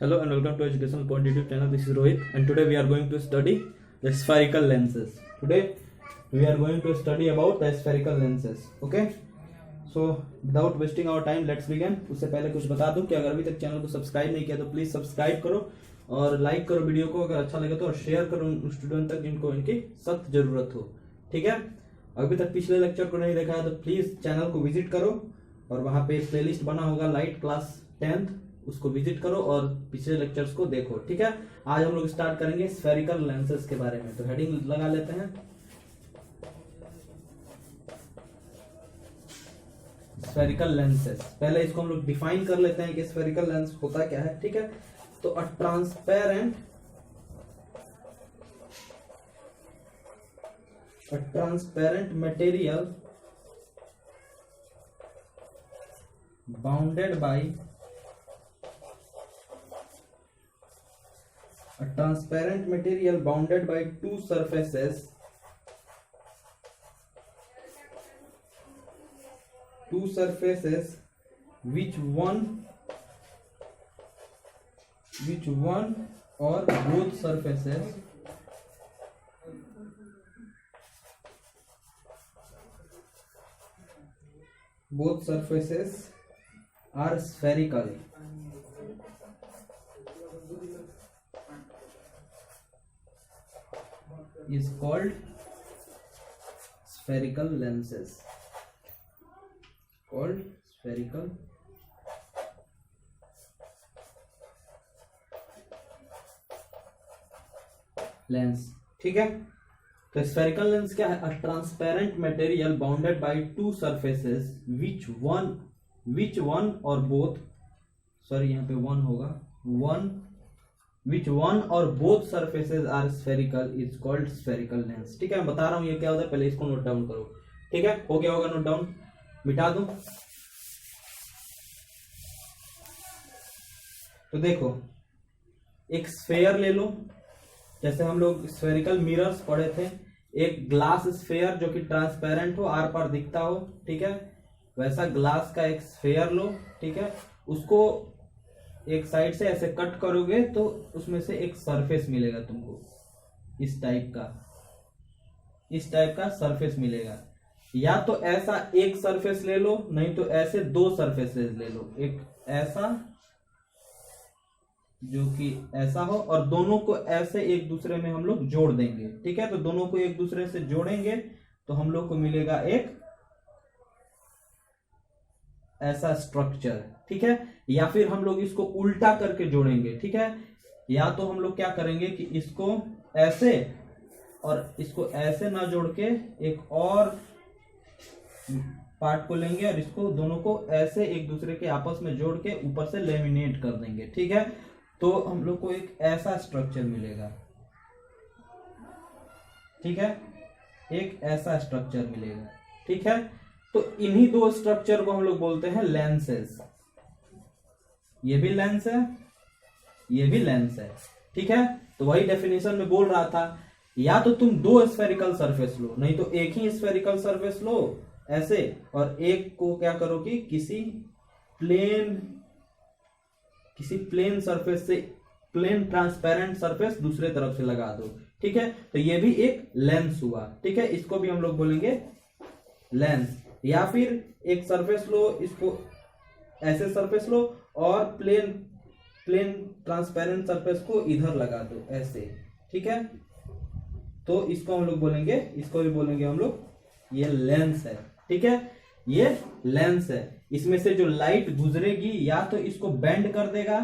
Hello and welcome to Educational Point YouTube channel. This is Rohit and today we are going to study the spherical lenses. Today we are going to study about the spherical lenses. Okay? So without wasting our time, let's begin. उससे पहले कुछ बता दूं कि अगर अभी तक channel को सब्सक्राइब नहीं किया तो प्लीज सब्सक्राइब करो और लाइक करो वीडियो को, अगर अच्छा लगे तो, और शेयर करो उन स्टूडेंट तक जिनको इनकी सख्त जरूरत हो. ठीक है? अभी तक पिछले लेक्चर को नहीं देखा है तो प्लीज चैनल को विजिट करो और वहां पे एक प्लेलिस्ट बना होगा लाइट क्लास 10th, उसको विजिट करो और पिछले लेक्चर्स को देखो. ठीक है? आज हम लोग स्टार्ट करेंगे स्फेरिकल लेंसेज के बारे में. तो हेडिंग लगा लेते हैं, स्फेरिकल लेंसेज. पहले इसको हम लोग डिफाइन कर लेते हैं कि स्फेरिकल लेंस होता क्या है. ठीक है? तो a transparent material bounded by a transparent material bounded by two surfaces which one or both surfaces are spherical is called spherical lenses. Called spherical lens. ठीक है? तो स्फेरिकल लेंस क्या है? A transparent material bounded by two surfaces which one और both, sorry यहाँ पे one होगा, which one or both surfaces are spherical is called spherical lens. ठीक है? मैं बता रहा हूं ये क्या होता है, पहले इसको नोट डाउन करो. ठीक है? हो गया होगा नोट डाउन? मिटा दूं? तो देखो, एक स्फेयर ले लो, जैसे हम लोग स्फेरिकल मिरर्स पढ़े थे. एक ग्लास स्फेयर जो कि ट्रांसपेरेंट हो, आर पार दिखता हो. ठीक है? वैसा ग्लास का एक स्फेयर लो. ठीक है? उसको एक साइड से ऐसे कट करोगे तो उसमें से एक सरफेस मिलेगा तुमको, इस टाइप का सरफेस मिलेगा. या तो ऐसा एक सरफेस ले लो, नहीं तो ऐसे दो सरफेसेस ले लो. एक ऐसा जो कि ऐसा हो और दोनों को ऐसे एक दूसरे में हम लोग जोड़ देंगे. ठीक है? तो दोनों को एक दूसरे से जोड़ेंगे तो हम लोग को मिलेगा एक ऐसा स्ट्रक्चर. ठीक है? या फिर हम लोग इसको उल्टा करके जोड़ेंगे. ठीक है? या तो हम लोग क्या करेंगे कि इसको ऐसे और इसको ऐसे ना जोड़ के एक और पार्ट को लेंगे और इसको दोनों को ऐसे एक दूसरे के आपस में जोड़ के ऊपर से लेमिनेट कर देंगे. ठीक है? तो हम लोग को एक ऐसा स्ट्रक्चर मिलेगा. ठीक है? एक ऐसा स्ट्रक्चर मिलेगा. ठीक है? तो इन्हीं दो स्ट्रक्चर को हम लोग बोलते हैं लेंसेज. ये भी लेंस है, ये भी लेंस है. ठीक है? तो वही डेफिनेशन में बोल रहा था, या तो तुम दो स्फेरिकल सरफेस लो, नहीं तो एक ही स्फेरिकल सरफेस लो ऐसे, और एक को क्या करो कि किसी प्लेन सरफेस से, प्लेन ट्रांसपेरेंट सरफेस दूसरे तरफ से लगा दो. ठीक है? तो ये भी एक लेंस हुआ. ठीक है? इसको भी हम लोग बोलेंगे लेंस. या फिर एक सरफेस लो, इसको ऐसे सरफेस लो और प्लेन ट्रांसपेरेंट सरफेस को इधर लगा दो ऐसे. ठीक है? तो इसको हम लोग बोलेंगे, इसको भी बोलेंगे हम लोग, ये लेंस है. ठीक है? ये लेंस है. इसमें से जो लाइट गुजरेगी या तो इसको बेंड कर देगा,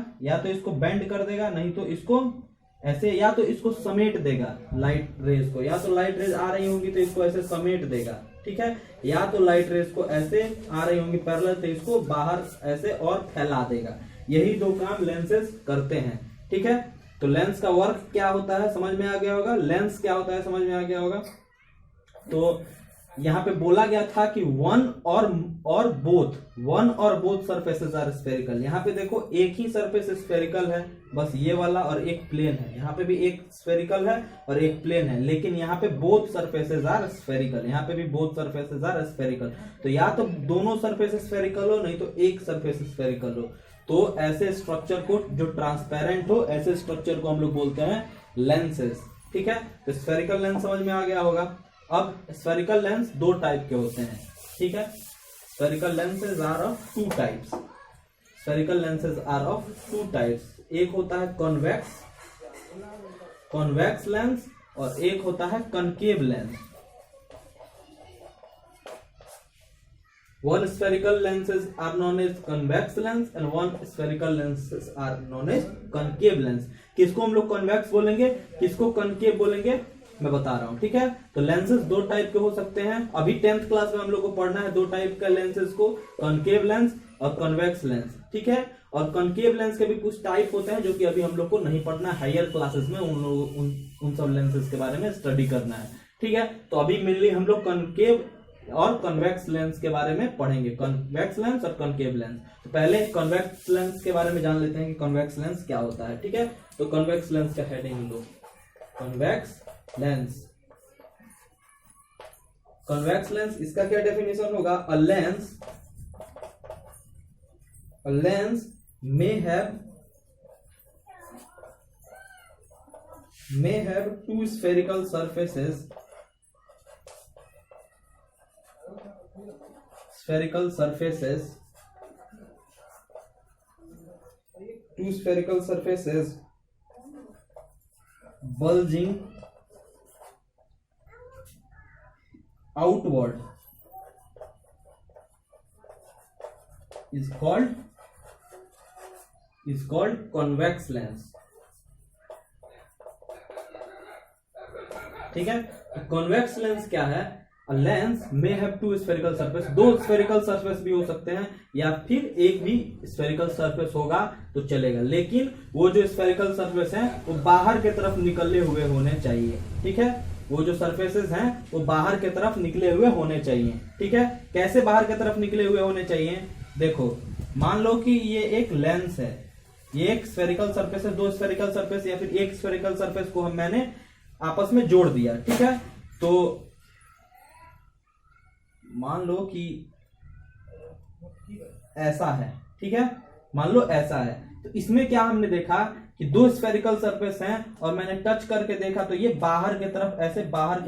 नहीं तो इसको ऐसे, या तो इसको समेट देगा लाइट रेज को. या तो लाइट रेज आ रही होंगी तो इसको ऐसे समेट देगा. ठीक है? या तो लाइट रेज को ऐसे आ रही होंगी पैरेलल तो इसको बाहर ऐसे और फैला देगा. यही दो काम लेंसेज करते हैं. ठीक है? तो लेंस का वर्क क्या होता है समझ में आ गया होगा. लेंस क्या होता है समझ में आ गया होगा. तो यहां पे बोला गया था कि वन और बोथ सरफेसेस आर स्फेरिकल. यहां पे देखो एक ही सरफेस स्फेरिकल है, बस ये वाला, और एक प्लेन है. यहां पे भी एक स्फेरिकल है और एक प्लेन है, लेकिन यहां पे बोथ सरफेसेस आर स्फेरिकल. यहां पे भी बोथ सरफेसेस आर स्फेरिकल. तो या तो दोनों सरफेस स्फेरिकल हो, नहीं तो एक सरफेस स्फेरिकल हो. तो ऐसे स्ट्रक्चर को जो ट्रांसपेरेंट हो, ऐसे स्ट्रक्चर को हम लोग बोलते हैं लेंसेज। ठीक है, तो स्फेरिकल लेंस समझ में आ गया होगा। अब स्फेरिकल लेंस दो टाइप के होते हैं। ठीक है, spherical lenses are of two types. Spherical lenses are of two types. एक होता है कॉन्वेक्स लेंस और एक होता है concave lens. One spherical lenses are known as convex lens and one spherical lenses are known as concave lens. किसको हम लोग convex बोलेंगे, किसको concave बोलेंगे, मैं बता रहा हूं। ठीक है, तो लेंसेज दो टाइप के हो सकते हैं। अभी 10th क्लास में हम लोग को पढ़ना है दो टाइप का लेंसेज को, कॉन्केव लेंस और कॉन्वेक्स लेंस। ठीक है, और कॉन्केव लेंस के भी कुछ टाइप होते हैं जो कि अभी हम लोग को नहीं पढ़ना है, हायर क्लासेस में उन सब लेंसेज के बारे में स्टडी करना है। ठीक है, तो अभी मेनली हम लोग कॉन्केव और कॉन्वेक्स लेंस के बारे में पढ़ेंगे, कॉन्वेक्स लेंस और कॉन्केव लेंस। तो पहले कॉन्वेक्स लेंस के बारे में जान लेते हैं कि कॉन्वेक्स लेंस क्या होता है। ठीक है, तो कॉन्वेक्स लेंस का हेडिंग लो, कॉन्वेक्स लेंस। कॉन्वेक्स लेंस इसका क्या डेफिनेशन होगा, a lens may have two spherical surfaces bulging outward is called convex lens। ठीक है, कॉन्वेक्स लेंस क्या है, लेंस में हैव टू स्फेरिकल सरफेस, दो स्फेरिकल सरफेस भी हो सकते हैं या फिर एक भी स्फेरिकल सरफेस होगा तो चलेगा, लेकिन वो जो स्फेरिकल सरफेस है वो बाहर की तरफ निकले हुए होने चाहिए। ठीक है, वो जो सरफेसेस हैं वो बाहर की तरफ निकले हुए होने चाहिए। ठीक है, कैसे बाहर की तरफ निकले हुए होने चाहिए, देखो मान लो कि ये एक लेंस है, ये एक स्फेरिकल सरफेस है, दो स्फेरिकल सरफेस या फिर एक स्फेरिकल सरफेस को मैंने आपस में जोड़ दिया। ठीक है, तो मान लो कि ऐसा है। ठीक है, मान लो ऐसा है, तो इसमें क्या हमने देखा कि दो स्फेरिकल सरफेस हैं और मैंने टच करके देखा तो ये बाहर की तरफ ऐसे बाहर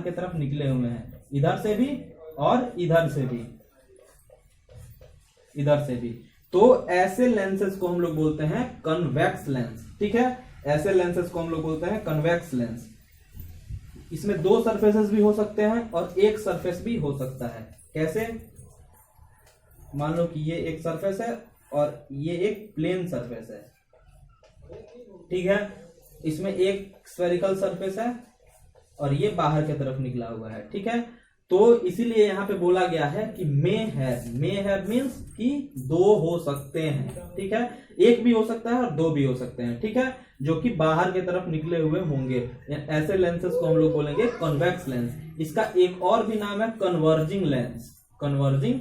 की तरफ निकले हुए हैं, इधर से भी और इधर से भी। तो ऐसे लेंसेज को हम लोग बोलते हैं कन्वेक्स लेंस। ठीक है, ऐसे लेंसेज को हम लोग बोलते हैं कन्वेक्स लेंस। इसमें दो सरफेसेस भी हो सकते हैं और एक सरफेस भी हो सकता है। कैसे, मान लो कि ये एक सरफेस है और ये एक प्लेन सरफेस है। ठीक है, इसमें एक स्फेरिकल सरफेस है और ये बाहर की तरफ निकला हुआ है। ठीक है, तो इसीलिए यहां पे बोला गया है कि मे हैव मीन्स कि दो हो सकते हैं। ठीक है, एक भी हो सकता है और दो भी हो सकते हैं। ठीक है, जो कि बाहर की तरफ निकले हुए होंगे, ऐसे लेंसेज को हम लोग बोलेंगे कॉन्वेक्स लेंस। इसका एक और भी नाम है कन्वर्जिंग लेंस। कन्वर्जिंग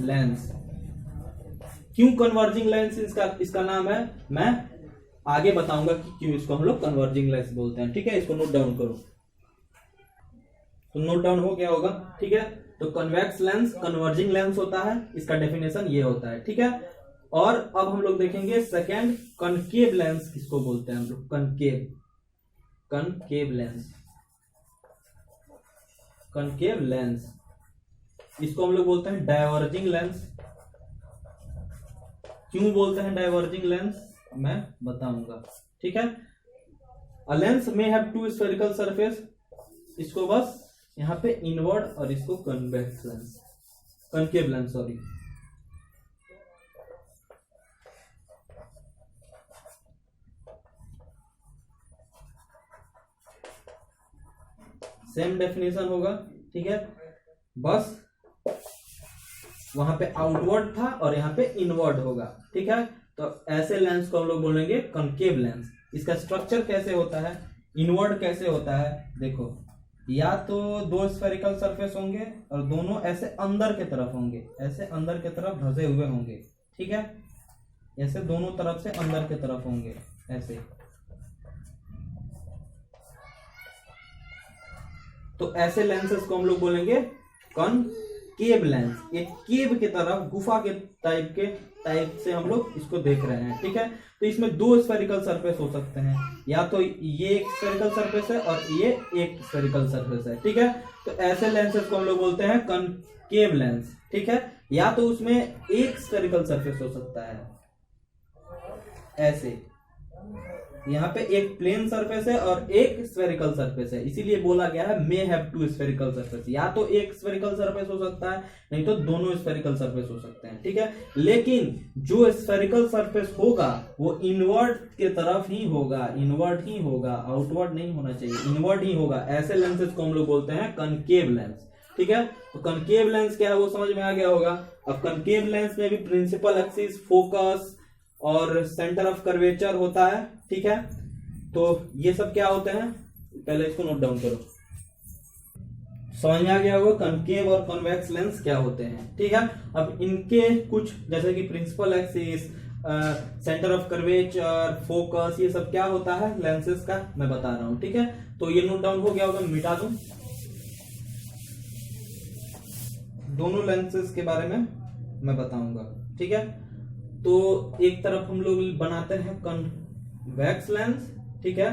लेंस क्यों कन्वर्जिंग लेंस इसका नाम है, मैं आगे बताऊंगा कि क्यों इसको हम लोग कन्वर्जिंग लेंस बोलते हैं। ठीक है, इसको नोट डाउन करो, तो नोट डाउन हो गया होगा। ठीक है, तो कन्वेक्स लेंस कन्वर्जिंग लेंस होता है, इसका डेफिनेशन ये होता है। ठीक है, और अब हम लोग देखेंगे सेकंड, कनकेव लेंस किसको बोलते हैं हम लोग, कनकेव लेंस इसको हम लोग बोलते हैं डाइवर्जिंग लेंस। क्यों बोलते हैं डाइवर्जिंग लेंस, मैं बताऊंगा। ठीक है, अ लेंस में हैव टू स्फेरिकल सरफेस, इसको बस यहां पे इनवर्ड और इसको convex lens, concave lens sorry. Same definition होगा। ठीक है, बस वहां पे आउटवर्ड था और यहाँ पे इनवर्ड होगा। ठीक है, तो ऐसे लेंस को हम लोग बोलेंगे कनकेव लेंस। इसका स्ट्रक्चर कैसे होता है, इनवर्ड कैसे होता है, देखो या तो दो स्फेरिकल सरफेस होंगे और दोनों ऐसे अंदर के तरफ होंगे, ऐसे अंदर के तरफ धसे हुए होंगे। ठीक है, ऐसे दोनों तरफ से अंदर के तरफ होंगे ऐसे। तो ऐसे लेंसेस को हम लोग बोलेंगे केव लेंस, एक केव की तरफ, गुफा के टाइप से हम लोग इसको देख रहे हैं, ठीक है। तो इसमें दो स्फेरिकल सरफेस हो सकते हैं, या तो ये एक स्फेरिकल सरफेस है और ये एक स्फेरिकल सरफेस है, ठीक है। तो ऐसे लेंसेज को हम लोग बोलते हैं कनकेव लेंस, ठीक है। या तो उसमें एक स्फेरिकल सरफेस हो सकता है ऐसे, यहाँ पे एक प्लेन सरफेस है और एक स्फेरिकल सरफेस है, इसीलिए बोला गया है may have two spherical surface. या तो एक स्फेरिकल सरफेस हो सकता है, नहीं तो दोनों स्फेरिकल सरफेस हो सकते हैं, ठीक है। लेकिन जो स्फेरिकल सरफेस होगा वो इनवर्ड के तरफ ही होगा, इनवर्ड ही होगा, आउटवर्ड नहीं होना चाहिए, इनवर्ड ही होगा। ऐसे लेंसेज को हम लोग बोलते हैं कनकेव लेंस, ठीक है। तो कनकेव लेंस क्या है वो समझ में आ गया होगा। अब कनकेव लेंस में भी प्रिंसिपल एक्सिस, फोकस और सेंटर ऑफ कर्वेचर होता है, ठीक है। तो ये सब क्या होते हैं, पहले इसको नोट डाउन करो, समझ में आ गया होगा कनकेव और कॉन्वेक्स लेंस क्या होते हैं, ठीक है। अब इनके कुछ जैसे कि principal axis, centre of curvature, focus, ये सब क्या होता है लेंसेज का मैं बता रहा हूं, ठीक है। तो ये नोट डाउन हो गया होगा, मिटा दूं। दोनों लेंसेज के बारे में मैं बताऊंगा, ठीक है। तो एक तरफ हम लोग बनाते हैं कन्वेक्स लेंस, ठीक है।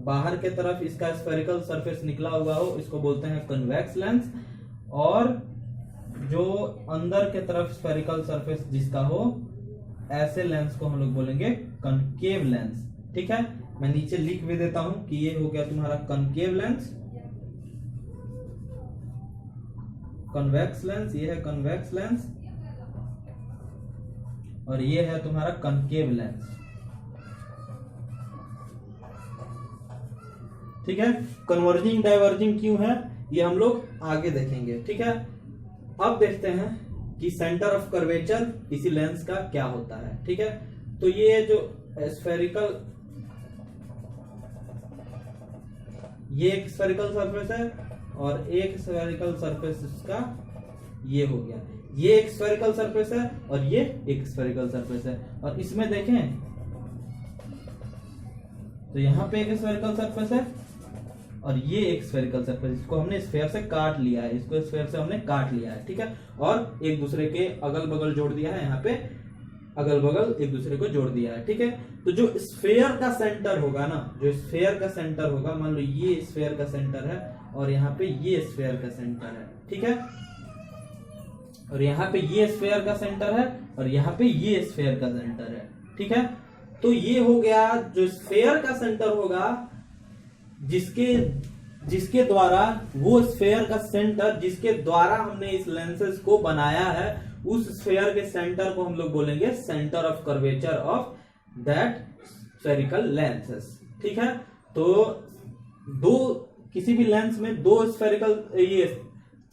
बाहर के तरफ इसका स्फेरिकल सरफेस निकला हुआ हो, इसको बोलते हैं कन्वेक्स लेंस। और जो अंदर के तरफ स्फेरिकल सरफेस जिसका हो, ऐसे लेंस को हम लोग बोलेंगे कनकेव लेंस, ठीक है। मैं नीचे लिख भी देता हूं कि ये हो गया तुम्हारा कनकेव लेंस, कन्वेक्स लेंस, ये है कन्वेक्स लेंस, और ये है तुम्हारा कनकेव लेंस, ठीक है। कन्वर्जिंग डाइवर्जिंग क्यों है ये हम लोग आगे देखेंगे, ठीक है। अब देखते हैं कि सेंटर ऑफ कर्वेचर इसी लेंस का क्या होता है, ठीक है। तो ये जो स्फेरिकल, ये एक स्फेरिकल सरफेस है और एक स्फेरिकल सरफेस इसका ये हो गया, ये एक स्फेरिकल सरफेस है और ये एक स्फेरिकल सरफेस है। और इसमें देखें तो यहां पे एक स्फेरिकल सरफेस है और ये एक स्फेरिकल सरफेस, इसको हमने स्फेयर से काट लिया है, इसको स्फेयर से हमने काट लिया है, ठीक है। और एक दूसरे के अगल बगल जोड़ दिया है, यहाँ पे अगल बगल एक दूसरे को जोड़ दिया है, ठीक है। तो जो स्फेयर का सेंटर होगा ना, जो स्फेयर का सेंटर होगा, मान लो ये स्फेयर का सेंटर है और यहाँ पे ये स्फेयर का सेंटर है, ठीक है। और यहाँ पे ये स्फेयर का सेंटर है और यहाँ पे ये स्फेयर का सेंटर है, ठीक है। तो ये हो गया जो स्फेयर का सेंटर होगा, जिसके द्वारा वो स्फेयर का सेंटर जिसके द्वारा हमने इस लेंसेज को बनाया है, उस स्फेयर के सेंटर को हम लोग बोलेंगे centre of curvature of that spherical lenses, ठीक है। तो किसी भी लेंस में दो स्फेरिकल ये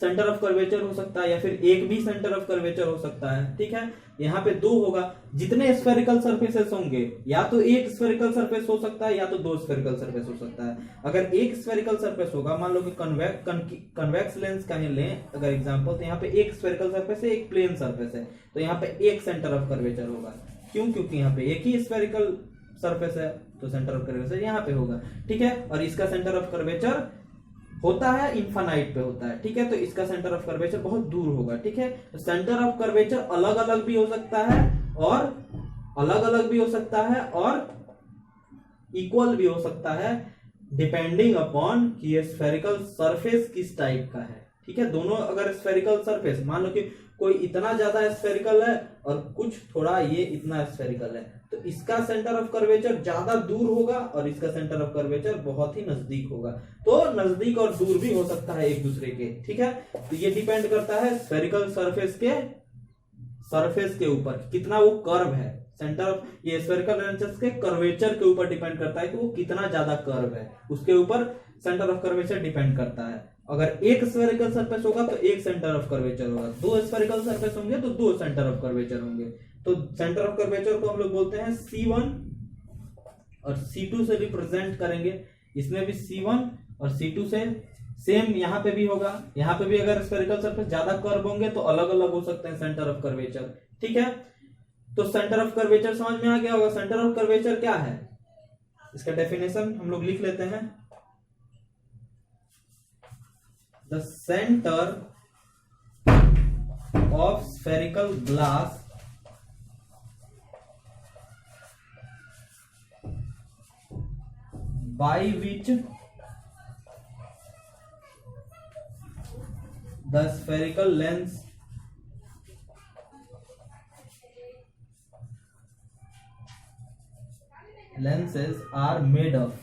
सेंटर ऑफ कर्वेचर हो सकता है या फिर एक भी सेंटर ऑफ कर्वेचर हो सकता है, ठीक है। यहाँ पे दो होगा, जितने स्फेरिकल सरफेसेस होंगे या तो एक स्फेरिकल सरफेस हो सकता है या तो दो स्फेरिकल सरफेस हो सकता है। अगर एक स्फेरिकल सरफेस होगा, मान लो कि कन्वेक्स लेंस का ही लें अगर एग्जांपल, तो यहाँ पे एक स्फेरिकल सरफेस है, एक प्लेन सरफेस है, तो यहाँ पे एक सेंटर ऑफ कर्वेचर होगा। क्यों? क्योंकि यहाँ पे एक ही स्फेरिकल सरफेस है तो सेंटर ऑफ कर्वेचर यहाँ पे होगा, ठीक है। और इसका सेंटर ऑफ कर्वेचर होता है इनफाइनाइट पे होता है, ठीक है। तो इसका सेंटर ऑफ कर्वेचर बहुत दूर होगा, ठीक है। तो सेंटर ऑफ कर्वेचर अलग अलग भी हो सकता है और अलग अलग भी हो सकता है और इक्वल भी हो सकता है, डिपेंडिंग अपॉन कि ये स्फेरिकल सरफेस किस टाइप का है, ठीक है। दोनों अगर स्फेरिकल सरफेस, मान लो कि कोई इतना ज्यादा स्फेरिकल है और कुछ थोड़ा ये इतना स्फेरिकल है, तो इसका सेंटर ऑफ कर्वेचर ज्यादा दूर होगा और इसका सेंटर ऑफ कर्वेचर बहुत ही नजदीक होगा। तो नजदीक और दूर भी हो सकता है एक दूसरे के, ठीक है। तो ये डिपेंड करता है स्फेरिकल सरफेस के ऊपर कितना वो कर्व है। सेंटर ऑफ ये स्फेरिकल लेंसेज के कर्वेचर के ऊपर डिपेंड करता है कि वो कितना ज्यादा कर्व है, उसके ऊपर सेंटर ऑफ कर्वेचर डिपेंड करता है। अगर एक स्फेरिकल सरफेस होगा तो एक सेंटर ऑफ कर्वेचर होगा, दो स्फेरिकल सरफेस होंगे तो दो सेंटर ऑफ कर्वेचर होंगे। तो सेंटर ऑफ कर्वेचर को हम लोग बोलते हैं C1 और C2 से रिप्रेजेंट करेंगे। इसमें भी C1 और C2 से सेम यहाँ पे भी होगा, यहाँ पे भी अगर स्फेरिकल सरफेस ज्यादा कर्व होंगे तो अलग अलग हो सकते हैं सेंटर ऑफ कर्वेचर, ठीक है। तो सेंटर ऑफ कर्वेचर समझ में आ गया होगा। सेंटर ऑफ कर्वेचर क्या है, इसका डेफिनेशन हम लोग लिख लेते हैं। The centre of spherical glass by which the spherical lenses are made up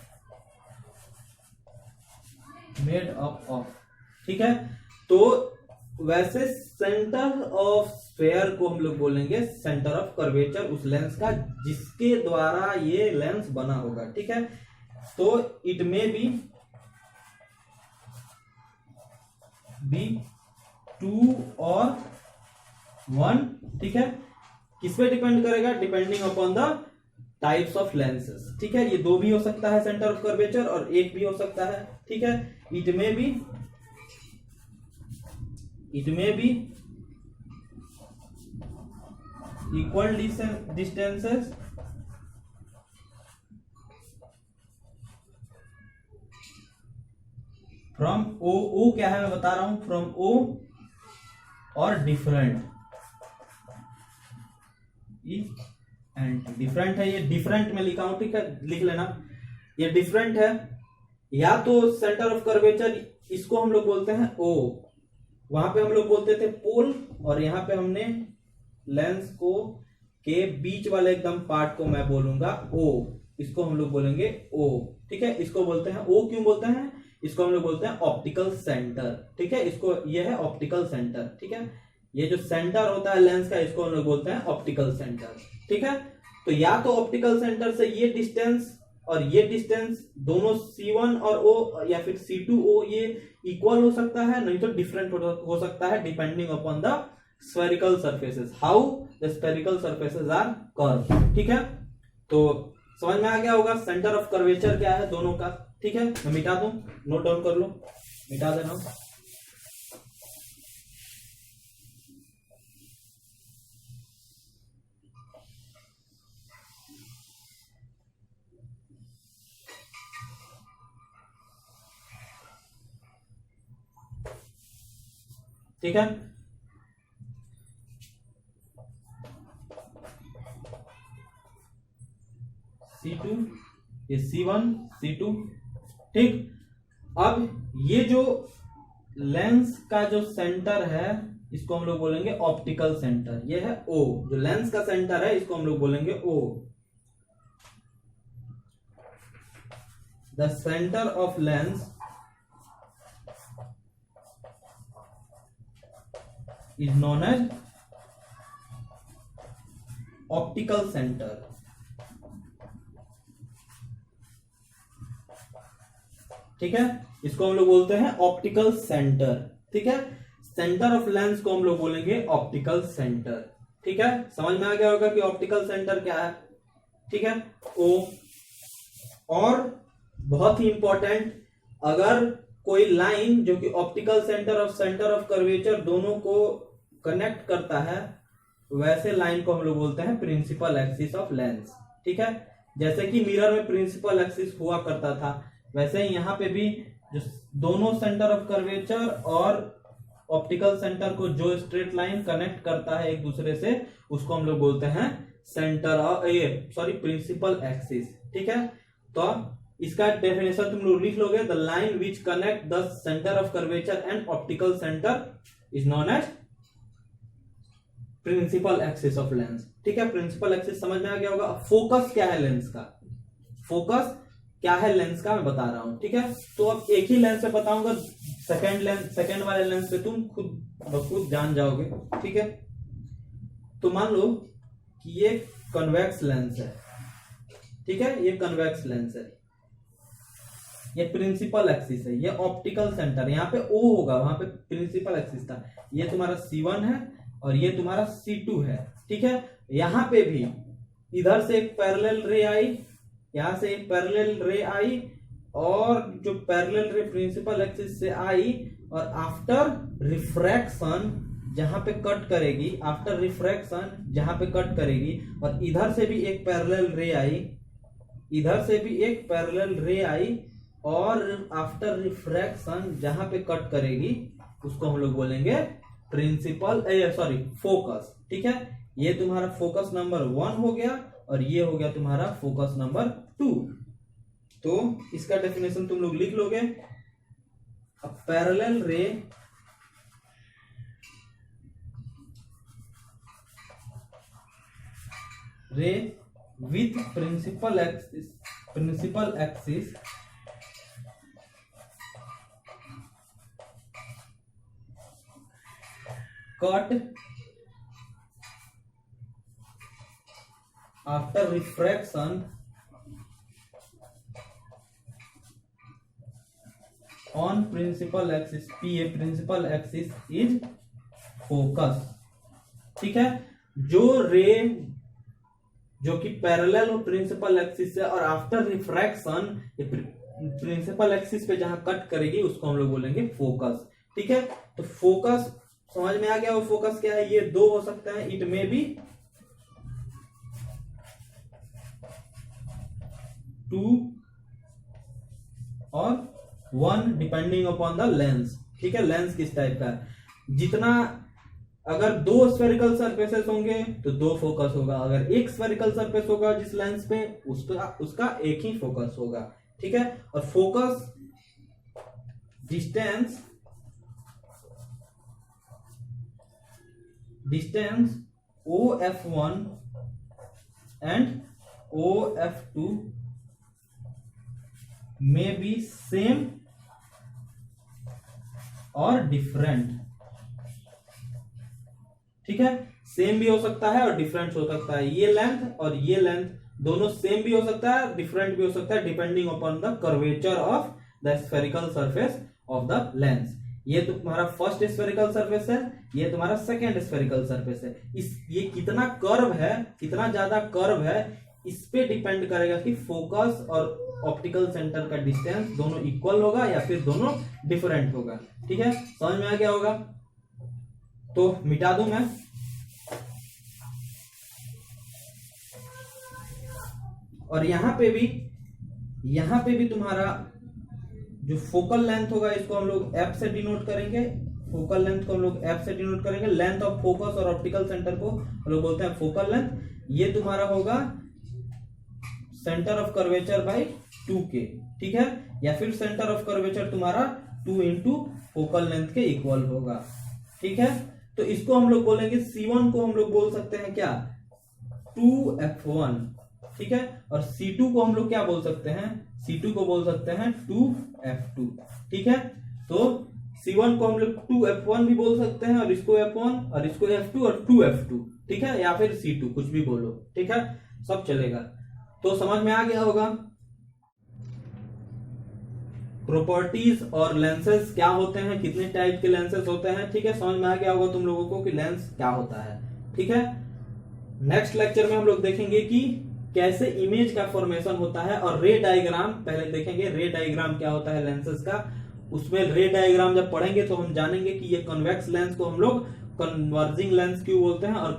of। ठीक है, तो वैसे सेंटर ऑफ स्फेयर को हम लोग बोलेंगे सेंटर ऑफ कर्वेचर उस लेंस का जिसके द्वारा ये लेंस बना होगा। ठीक है, तो इट में बी 2 और 1। ठीक है, किस पे डिपेंड करेगा? Depending upon the types of lenses. ठीक है, ये 2 भी हो सकता है सेंटर ऑफ कर्वेचर और 1 भी हो सकता है। ठीक है, it may be equal distances from O क्या है मैं बता रहा हूं, फ्रॉम ओ और डिफरेंट एंड डिफरेंट है, ये डिफरेंट में लिखा हूं। ठीक है, लिख लेना, ये डिफरेंट है। या तो सेंटर ऑफ कर्वेचर इसको हम लोग बोलते हैं ओ, वहां पे हम लोग बोलते थे पोल, और यहां पे हमने लेंस को के बीच वाले एकदम पार्ट को मैं बोलूंगा ओ, इसको हम लोग बोलेंगे ओ। ठीक है, इसको बोलते हैं ओ। क्यों बोलते हैं? इसको हम लोग बोलते हैं ऑप्टिकल सेंटर। ठीक है, इसको ये है ऑप्टिकल सेंटर। ठीक है, ये जो सेंटर होता है लेंस का, इसको हम लोग बोलते हैं ऑप्टिकल सेंटर। ठीक है, तो या तो ऑप्टिकल सेंटर से ये डिस्टेंस और ये डिस्टेंस दोनों C1 और O या फिर C2O ये इक्वल हो सकता है, नहीं तो डिफरेंट हो सकता है depending upon the spherical surfaces, how the spherical surfaces are curve. ठीक है, तो समझ में आ गया होगा सेंटर ऑफ कर्वेचर क्या है दोनों का। ठीक है, मैं मिटा दूं, नोट डाउन कर लो, मिटा देना। ठीक है, C2 ये C1 C2। ठीक, अब ये जो लेंस का जो सेंटर है इसको हम लोग बोलेंगे ऑप्टिकल सेंटर, ये है O। जो लेंस का सेंटर है इसको हम लोग बोलेंगे O। The centre of lens is known as optical center। ठीक है, इसको हम लोग बोलते हैं ऑप्टिकल सेंटर। ठीक है, सेंटर ऑफ लेंस को हम लोग बोलेंगे ऑप्टिकल सेंटर। ठीक है, समझ में आ गया होगा कि ऑप्टिकल सेंटर क्या है। ठीक है, ओ। और बहुत ही इंपॉर्टेंट, अगर कोई लाइन जो कि ऑप्टिकल सेंटर और सेंटर ऑफ कर्वेचर दोनों को कनेक्ट करता है, वैसे लाइन को हम लोग बोलते हैं प्रिंसिपल एक्सिस ऑफ लेंस। ठीक है, जैसे कि मिरर में प्रिंसिपल एक्सिस हुआ करता था, वैसे ही यहाँ पे भी जो दोनों सेंटर ऑफ कर्वेचर और ऑप्टिकल सेंटर को जो स्ट्रेट लाइन कनेक्ट करता है एक दूसरे से, उसको हम लोग बोलते हैं प्रिंसिपल एक्सिस। ठीक है, तो इसका डेफिनेशन तुम लोग लिख लोगे, the line which connect the centre of curvature and optical centre is known as principal axis of lens. ठीक है, प्रिंसिपल एक्सिस समझ में आ गया होगा। फोकस क्या है लेंस का, फोकस क्या है लेंस का मैं बता रहा हूं। ठीक है, तो अब एक ही लेंस पे बताऊंगा, सेकेंड वाले लेंस पे तुम खुद जान जाओगे। ठीक है, तो मान लो कि ये कन्वेक्स लेंस है। ठीक है, ये कन्वेक्स लेंस है, ये प्रिंसिपल एक्सिस है, ये ऑप्टिकल सेंटर, यहाँ पे O होगा, वहां पे प्रिंसिपल एक्सिस था। ये तुम्हारा C1 है और ये तुम्हारा C2 है। ठीक है, यहां पे भी इधर से एक पैरेलल रे आई, यहां से एक पैरेलल रे आई, और जो पैरेलल रे प्रिंसिपल एक्सिस से आई, और आफ्टर रिफ्रैक्शन जहां पे कट करेगी, आफ्टर रिफ्रैक्शन जहां पे कट करेगी, और इधर से भी एक पैरेलल रे आई, इधर से भी एक पैरेलल रे आई, और आफ्टर रिफ्रैक्शन जहां पे कट करेगी उसको हम लोग बोलेंगे प्रिंसिपल फोकस। ठीक है, ये तुम्हारा फोकस नंबर 1 हो गया और ये हो गया तुम्हारा फोकस नंबर 2। तो इसका डेफिनेशन तुम लोग लिख लोगे, अ पैरेलल रे with principal axis cut after refraction on principal axis PA, principal axis is focus। ठीक है, जो रे जो कि पैरेलल हो प्रिंसिपल एक्सिस से और आफ्टर रिफ्रैक्शन प्रिंसिपल एक्सिस पे जहां कट करेगी उसको हम लोग बोलेंगे फोकस। ठीक है, तो फोकस समझ में आ गया। वो फोकस क्या है, ये 2 हो सकता है, इट मे बी 2 और 1 डिपेंडिंग अपॉन द लेंस। ठीक है, लेंस किस टाइप का है। जितना अगर 2 स्फेरिकल सरफेसेस होंगे तो 2 फोकस होगा, अगर एक स्फेरिकल सरफेस होगा जिस लेंस पे उसका एक ही फोकस होगा। ठीक है, और focus distance OF1 and OF2 may be same और डिफरेंट। ठीक है, सेम भी हो सकता है और डिफरेंट हो सकता है। ये लेंथ और ये लेंथ दोनों सेम भी हो सकता है, डिफरेंट भी हो सकता है, depending upon the curvature of the spherical surface of the lens. ये तो तुम्हारा फर्स्ट स्फेरिकल सरफेस है, ये तुम्हारा सेकेंड स्फेरिकल सरफेस है। ये कितना कर्व है, कितना ज्यादा कर्व है, इस पे डिपेंड करेगा कि फोकस और ऑप्टिकल सेंटर का डिस्टेंस दोनों इक्वल होगा या फिर दोनों डिफरेंट होगा। ठीक है, समझ में आ गया होगा। तो मिटा दूं मैं, और यहां पे भी तुम्हारा जो फोकल लेंथ होगा इसको हम लोग F से डिनोट करेंगे। फोकल लेंथ को हम लोग F से डिनोट करेंगे। लेंथ ऑफ फोकस और ऑप्टिकल सेंटर को हम लोग बोलते हैं फोकल लेंथ। ये तुम्हारा होगा centre of curvature bye 2K। ठीक है, या फिर सेंटर ऑफ कर्वेचर तुम्हारा 2 इंटू फोकल लेंथ के इक्वल होगा। ठीक है, तो इसको हम लोग बोलेंगे C1 को हम लोग बोल सकते हैं क्या, 2F1। ठीक है, और C2 को हम लोग क्या बोल सकते हैं, C2 को बोल सकते हैं 2F2। ठीक है, तो C1 को हम लोग 2F1 भी बोल सकते हैं और इसको F1 और इसको F2 और 2F2। ठीक है, या फिर C2 कुछ भी बोलो। ठीक है, सब चलेगा। तो समझ में आ गया होगा प्रॉपर्टीज और लेंसेज क्या होते हैं, कितने टाइप के लेंसेज होते हैं। ठीक है, समझ में आ गया होगा तुम लोगों को कि लेंस क्या होता है। ठीक है, नेक्स्ट लेक्चर में हम लोग देखेंगे कि कैसे इमेज का फॉर्मेशन होता है और रे डायग्राम पहले देखेंगे। रे डायग्राम क्या होता है लेंसेज का, उसमें रे डायग्राम जब पढ़ेंगे तो हम जानेंगे कि ये कन्वेक्स लेंस को हम लोग कन्वर्जिंग लेंस क्यों बोलते हैं और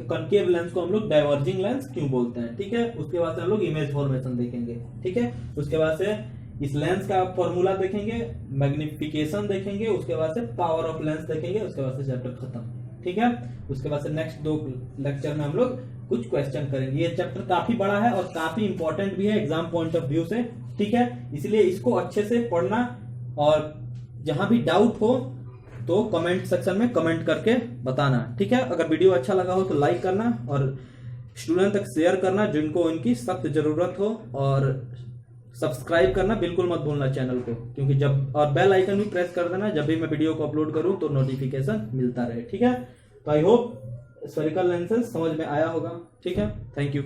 कनकेव लेंस को हम लोग डाइवर्जिंग लेंस क्यों बोलते हैं। ठीक है, उसके बाद से हम लोग इमेज फॉर्मेशन देखेंगे। ठीक है, उसके बाद से इस लेंस का फॉर्मूला देखेंगे, मैग्निफिकेशन देखेंगे, उसके बाद से पावर ऑफ लेंस देखेंगे, उसके बाद से चैप्टर खत्म। ठीक है, उसके बाद से नेक्स्ट 2 लेक्चर में हम लोग कुछ क्वेश्चन करेंगे। ये चैप्टर काफी बड़ा है और काफी इंपॉर्टेंट भी है एग्जाम पॉइंट ऑफ व्यू से। ठीक है, इसलिए इसको अच्छे से पढ़ना और जहां भी डाउट हो तो कमेंट सेक्शन में कमेंट करके बताना। ठीक है, अगर वीडियो अच्छा लगा हो तो लाइक करना और स्टूडेंट तक शेयर करना जिनको इनकी सख्त जरूरत हो, और सब्सक्राइब करना बिल्कुल मत भूलना चैनल को, क्योंकि जब और बेल आइकन भी प्रेस कर देना, जब भी मैं वीडियो को अपलोड करूं तो नोटिफिकेशन मिलता रहे। ठीक है, तो आई होप स्फेरिकल लेंसेज समझ में आया होगा। ठीक है, थैंक यू।